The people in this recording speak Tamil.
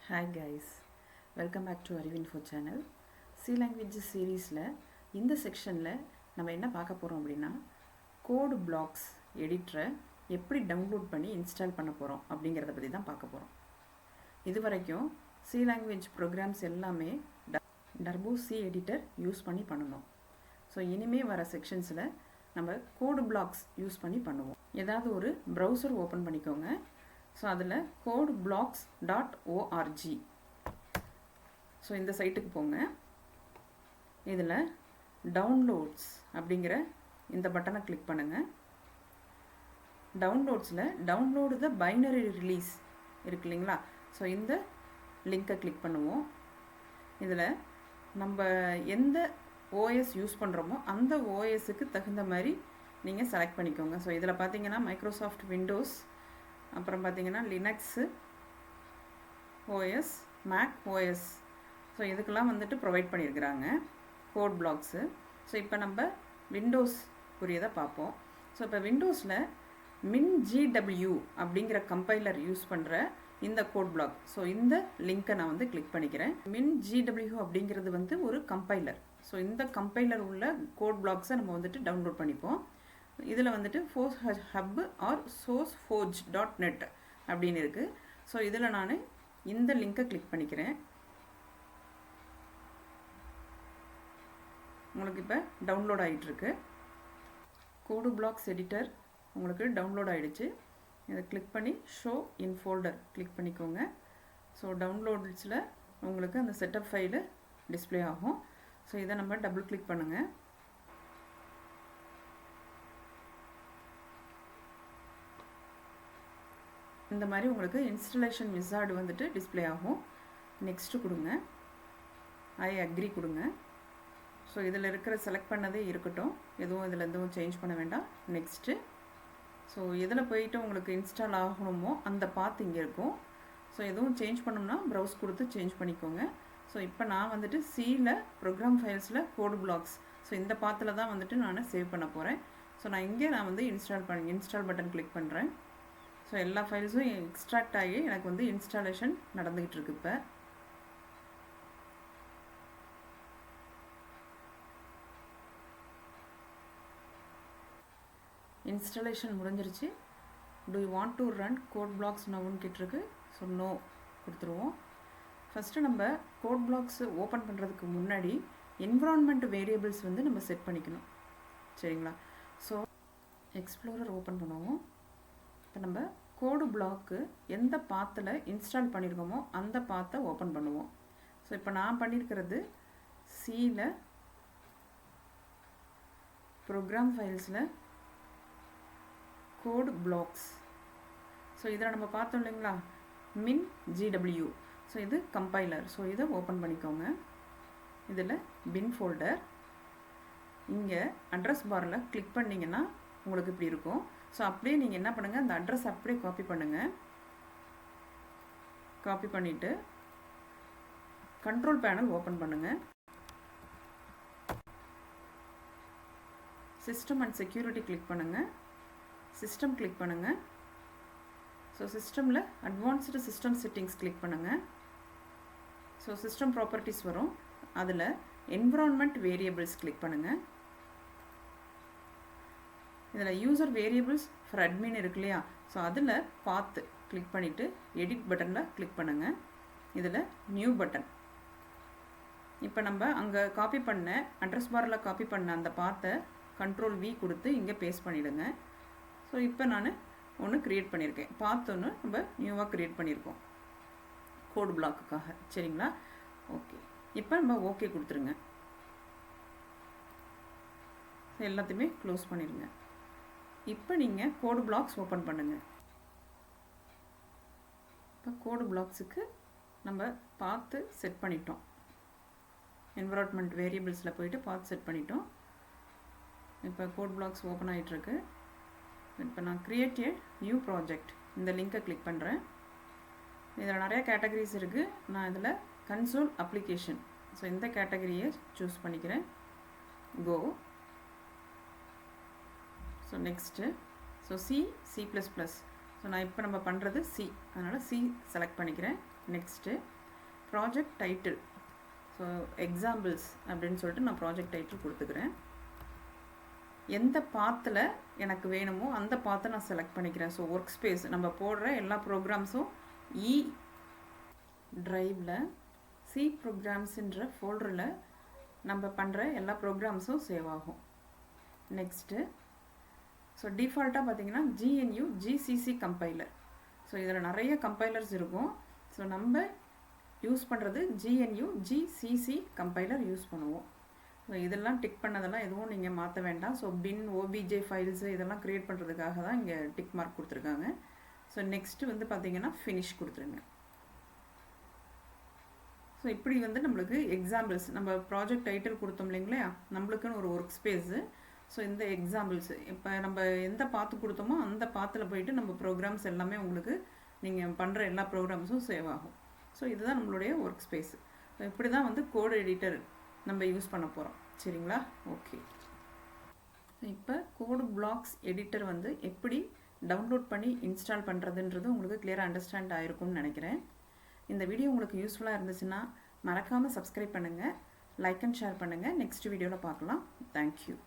Hi guys, welcome back to ARIVU channel. C language series இந்த செக்ஷன்ல நம்ம என்ன பார்க்க போறோம் அப்படினா கோட் blocks எடிட்டரை எப்படி டவுன்லோட் பண்ணி இன்ஸ்டால் பண்ண போறோம் அப்படிங்கறத பத்தி தான் பார்க்க போறோம். இதுவரைக்கும் C language programs எல்லாமே Turbo C editor யூஸ் பண்ணி பண்ணனும். சோ இனிமே வர செக்ஷன்ஸ்ல நம்ம கோட் blocks யூஸ் பண்ணி பண்ணுவோம். ஏதாவது ஒரு browser ஓபன் பண்ணிக்கோங்க. So அதில் codeblocks.org ஸோ இந்த சைட்டுக்கு போங்க. இதில் டவுன்லோட்ஸ் அப்படிங்கிற இந்த பட்டனை கிளிக் பண்ணுங்கள். டவுன்லோட்ஸில் டவுன்லோடு த பைனரி ரிலீஸ் இருக்கு இல்லைங்களா? ஸோ இந்த லிங்கை கிளிக் பண்ணுவோம். இதில் நம்ம எந்த OS யூஸ் பண்ணுறோமோ அந்த OSக்கு தகுந்த மாதிரி நீங்கள் செலக்ட் பண்ணிக்கோங்க. ஸோ இதில் பார்த்தீங்கன்னா மைக்ரோசாஃப்ட் விண்டோஸ், அப்புறம் பார்த்தீங்கன்னா Linux OS, Mac OS, so இதுக்கெல்லாம் வந்துட்டு ப்ரொவைட் பண்ணியிருக்கிறாங்க கோட் பிளாக்ஸு. ஸோ இப்போ நம்ம விண்டோஸ் புரியதை பார்ப்போம். ஸோ இப்போ விண்டோஸில் MinGW அப்படிங்கிற கம்பைலர் யூஸ் பண்ணுற இந்த கோட் பிளாக், ஸோ இந்த லிங்க்கை நான் வந்து கிளிக் பண்ணிக்கிறேன். MinGW அப்படிங்கிறது வந்து ஒரு கம்பைலர். ஸோ இந்த கம்பைலர் உள்ள கோட் பிளாக்ஸை நம்ம வந்துட்டு டவுன்லோட் பண்ணிப்போம். இதில் வந்துட்டு force hub or sourceforge.net அப்படின்னு இருக்குது. ஸோ இதில் நான் இந்த லிங்கை கிளிக் பண்ணிக்கிறேன். உங்களுக்கு இப்போ டவுன்லோட் ஆகிட்டுருக்கு. கோடு பிளாக்ஸ் எடிட்டர் உங்களுக்கு டவுன்லோட் ஆகிடுச்சு. இதை கிளிக் பண்ணி ஷோ இன் ஃபோல்டர் கிளிக் பண்ணிக்கோங்க. ஸோ டவுன்லோட்ஸில் உங்களுக்கு அந்த செட்டப் ஃபைலு டிஸ்பிளே ஆகும். ஸோ இதை நம்ம டபுள் கிளிக் பண்ணுங்கள். இந்த மாதிரி உங்களுக்கு இன்ஸ்டலேஷன் விசார்டு வந்துட்டு டிஸ்பிளே ஆகும். நெக்ஸ்ட்டு கொடுங்க, ஐ அக்ரி கொடுங்க. ஸோ இதில் இருக்கிற செலக்ட் பண்ணதே இருக்கட்டும், இதில் எதுவும் சேஞ்ச் பண்ண வேண்டாம். நெக்ஸ்ட்டு ஸோ எதில் போயிட்டு உங்களுக்கு இன்ஸ்டால் ஆகணுமோ அந்த பாத் இங்கே இருக்கும். ஸோ எதுவும் சேஞ்ச் பண்ணணும்னா ப்ரௌஸ் கொடுத்து சேஞ்ச் பண்ணிக்கோங்க. ஸோ இப்போ நான் வந்துட்டு சியில் ப்ரோக்ராம் ஃபைல்ஸில் கோடு பிளாக்ஸ், ஸோ இந்த பாத்தில் தான் வந்துட்டு நான் சேவ் பண்ண போகிறேன். ஸோ நான் இங்கே வந்து இன்ஸ்டால் பட்டன் கிளிக் பண்ணுறேன். ஸோ எல்லா ஃபைல்ஸும் எக்ஸ்ட்ராக்ட் ஆகி எனக்கு வந்து இன்ஸ்டாலேஷன் நடந்துகிட்டு இருக்கு. இப்போ இன்ஸ்டாலேஷன் முடிஞ்சிருச்சு. Do you want to run Code Blocks நவுன்னு கேட்டிருக்கு. ஸோ நோ கொடுத்துருவோம். ஃபஸ்ட்டு நம்ம கோட் பிளாக்ஸ் ஓப்பன் பண்ணுறதுக்கு முன்னாடி என்விரான்மெண்ட் வேரியபிள்ஸ் வந்து நம்ம செட் பண்ணிக்கணும், சரிங்களா? ஸோ எக்ஸ்ப்ளோரர் ஓப்பன் பண்ணுவோம். இப்போ நம்ம கோடு பிளாக்கு எந்த பாத்தில் இன்ஸ்டால் பண்ணியிருக்கோமோ அந்த பாத்தை ஓப்பன் பண்ணுவோம். ஸோ இப்போ நான் பண்ணியிருக்கிறது சியில் ப்ரோக்ராம் ஃபைல்ஸில் கோட் பிளாக்ஸ். ஸோ இதில் நம்ம பார்த்தோம் இல்லைங்களா, MinGW. ஸோ இது கம்பைலர். ஸோ இதை ஓப்பன் பண்ணிக்கோங்க. இதில் பின் ஃபோல்டர், இங்கே அட்ரஸ் பாரில் கிளிக் பண்ணிங்கன்னா உங்களுக்கு இப்படி இருக்கும். ஸோ அப்படியே நீங்கள் என்ன பண்ணுங்கள், அந்த அட்ரஸ் அப்படியே காப்பி பண்ணுங்கள். காப்பி பண்ணிவிட்டு கண்ட்ரோல் பேனல் ஓப்பன் பண்ணுங்கள். சிஸ்டம் அண்ட் செக்யூரிட்டி கிளிக் பண்ணுங்கள். சிஸ்டம் கிளிக் பண்ணுங்கள். ஸோ சிஸ்டமில் அட்வான்ஸ்டு சிஸ்டம் செட்டிங்ஸ் கிளிக் பண்ணுங்கள். ஸோ சிஸ்டம் ப்ராப்பர்ட்டிஸ் வரும். அதில் என்விரான்மெண்ட் வேரியபிள்ஸ் கிளிக் பண்ணுங்கள். இதில் யூசர் வேரியபிள்ஸ் ஃபார் அட்மின் இருக்கு இல்லையா? ஸோ அதில் பார்த்து கிளிக் பண்ணிவிட்டு எடிட் பட்டனில் கிளிக் பண்ணுங்கள். இதில் நியூ பட்டன். இப்போ நம்ம அங்கே காப்பி பண்ண அட்ரஸ் பாரில் காப்பி பண்ண அந்த பார்த்தை Ctrl V கொடுத்து இங்கே பேஸ்ட் பண்ணிவிடுங்க. ஸோ இப்போ நான் ஒன்று க்ரியேட் பண்ணியிருக்கேன். பார்த்து ஒன்று நம்ம நியூவாக க்ரியேட் பண்ணியிருக்கோம் கோட் பிளாக்குக்காக, சரிங்களா? ஓகே, இப்போ நம்ம ஓகே கொடுத்துருங்க. எல்லாத்தையுமே க்ளோஸ் பண்ணிடுங்க. இப்போ நீங்கள் கோடு பிளாக்ஸ் ஓப்பன் பண்ணுங்கள். இப்போ கோடு பிளாக்ஸுக்கு நம்ம பார்த்து செட் பண்ணிட்டோம். என்விரான்மெண்ட் வேரியபிள்ஸில் போயிட்டு பார்த்து செட் பண்ணிட்டோம். இப்போ கோட் பிளாக்ஸ் ஓப்பன் ஆகிட்டுருக்கு. இப்போ நான் கிரியேட் ஏ நியூ ப்ராஜெக்ட் இந்த லிங்கை கிளிக் பண்ணுறேன். இதில் நிறைய கேட்டகரிஸ் இருக்குது. நான் இதில் கன்சோல் அப்ளிகேஷன், ஸோ இந்த கேட்டகரியை சூஸ் பண்ணிக்கிறேன். Go. So next so C++. So நான் இப்போ நம்ம பண்ணுறது C, அதனால் C செலக்ட் பண்ணிக்கிறேன். Next project title, so examples அப்படின்னு சொல்லிட்டு நான் ப்ராஜெக்ட் டைட்டில் கொடுத்துக்கிறேன். எந்த பாத்தில் எனக்கு வேணுமோ அந்த பாத்தை நான் செலக்ட் பண்ணிக்கிறேன். ஸோ ஒர்க் ஸ்பேஸ் நம்ம போடுற எல்லா ப்ரோக்ராம்ஸும் இ ட்ரைவில் சி ப்ரோக்ராம்ஸுன்ற ஃபோல்டரில் நம்ம பண்ணுற எல்லா ப்ரோக்ராம்ஸும் சேவ் ஆகும். நெக்ஸ்ட்டு ஸோ டிஃபால்ட்டாக பார்த்தீங்கன்னா GNU GCC கம்பைலர். ஸோ இதில் நிறைய கம்பைலர்ஸ் இருக்கும். ஸோ நம்ம யூஸ் பண்ணுறது GNU GCC கம்பைலர் யூஸ் பண்ணுவோம். ஸோ இதெல்லாம் டிக் பண்ணதெல்லாம் எதுவும் நீங்கள் மாற்ற வேண்டாம். ஸோ பின் OBJ ஃபைல்ஸு இதெல்லாம் க்ரியேட் பண்ணுறதுக்காக தான் இங்கே டிக் மார்க் கொடுத்துருக்காங்க. ஸோ நெக்ஸ்ட்டு வந்து பார்த்தீங்கன்னா ஃபினிஷ் கொடுத்துருங்க. ஸோ இப்படி வந்து நம்மளுக்கு எக்ஸாம்பிள்ஸ், நம்ம ப்ராஜெக்ட் டைட்டில் கொடுத்தோம் இல்லைங்களா, நம்மளுக்குன்னு ஒரு ஒர்க் ஸ்பேஸு. ஸோ இந்த எக்ஸாம்பிள்ஸு இப்போ நம்ம எந்த பாத்து கொடுத்தோமோ அந்த பாத்தில் போயிட்டு நம்ம ப்ரோக்ராம்ஸ் எல்லாமே உங்களுக்கு நீங்கள் பண்ணுற எல்லா ப்ரோக்ராம்ஸும் சேவ் ஆகும். ஸோ இதுதான் நம்மளுடைய ஒர்க் ஸ்பேஸு. ஸோ இப்படி தான் வந்து கோட் எடிட்டர் நம்ம யூஸ் பண்ண போகிறோம். சரிங்களா? ஓகே. இப்போ கோடு பிளாக்ஸ் எடிட்டர் வந்து எப்படி டவுன்லோட் பண்ணி இன்ஸ்டால் பண்ணுறதுன்றது உங்களுக்கு கிளியராக அண்டர்ஸ்டாண்ட் ஆகிருக்கும்னு நினைக்கிறேன். இந்த வீடியோ உங்களுக்கு யூஸ்ஃபுல்லாக இருந்துச்சுன்னா மறக்காமல் சப்ஸ்கிரைப் பண்ணுங்கள், லைக் அண்ட் ஷேர் பண்ணுங்கள். நெக்ஸ்ட் வீடியோவில் பார்க்கலாம். தேங்க்யூ.